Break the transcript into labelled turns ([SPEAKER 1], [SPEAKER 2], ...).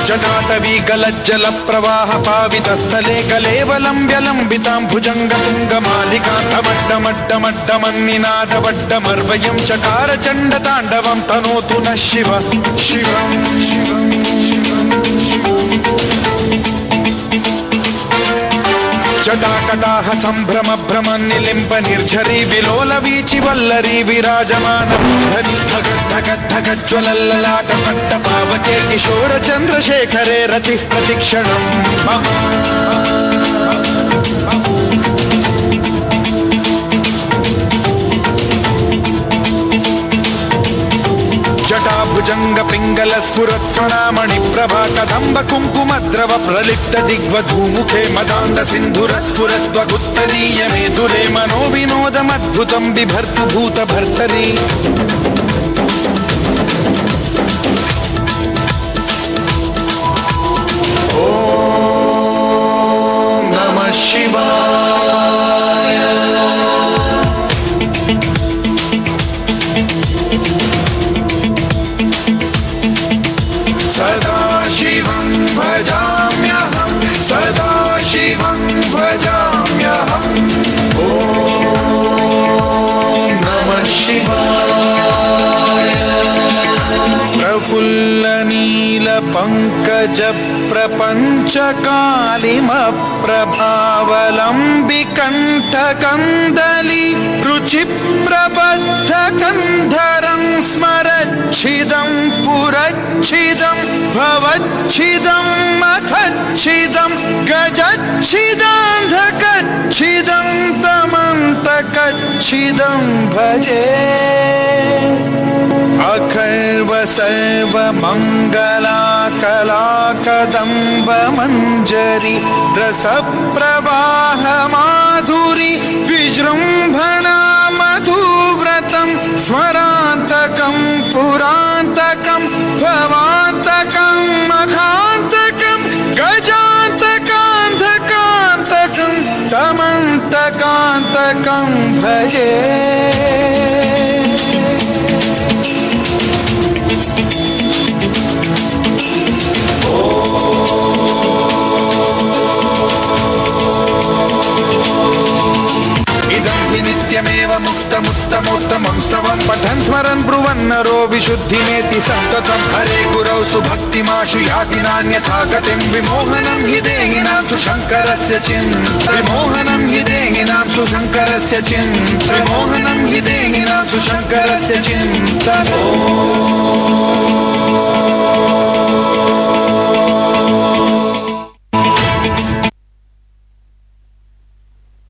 [SPEAKER 1] जटाटवीगलज्जल प्रवाह पावितस्थले कलेवलम्ब्यलम्बितां भुजङ्गतुङ्गमालिकान्तवड्डमड्डमड्डमन्निनादवड्डमर्वयं चकार चण्डताण्डवं तनोतु नः शिव शिवं शिवं जटाकटाह सम्भ्रम भ्रम निलिम्ब निर्झरी विलोल वीचि वल्लरी विराजमान धनि धगद्धगद्धगज्ज्वलल्ललाट पट्ट पावके किशोर चन्द्रशेखरे रतिः प्रतिक्षणं मम जटाभुजंग पिंगल स्फुरत्स्वनामणि प्रभा कदंब कुंकुमद्रव प्रलिप्त दिग्वधूमुखे मदान्ध सिन्धुर स्फुरद्वगुत्तरीय मेदुरे मनो विनोदमद्भुतं बिभर्तु भूत भर्तरी ओम नमः शिवाय। सदा शिवं भजाम्यहं सदा शिवं भजाम्यहम् ॐ नमः शिवाय। प्रफुल्ल नील पंकज प्रपंच कालिम प्रभावलंबि कंठ कंदली रुचि प्रबद्ध कंधरं स्मरच्छिदं पुरच्छिदं भवच्छिदं मथच्छिदं गजच्छिदान्धकच्छिदं तमन्तकच्छिदं भजे अखर्व सर्व मंगला कला कदंब मंजरी रस प्रवाह माधुरी विजृंभणा मधुव्रतं स्मरान्तकं पुरान्तकं भवान्तकं मखान्तकं गजान्तकान्धकान्तकं तमन्तकान्तकं भजे मुक्तमुत्तमोत्तमं स्तवं पठन् स्मरन् ब्रुवन्नरो विशुद्धिमेति सन्ततं हरे गुरौ सुभक्तिमाशु याति नान्यथा गतिं विमोहनं हि देहिनां सुशङ्करस्य विमोहनं हि देहिनां सुशङ्करस्य विमोहनं हि देहिनां सुशङ्करस्य चिन्तनम्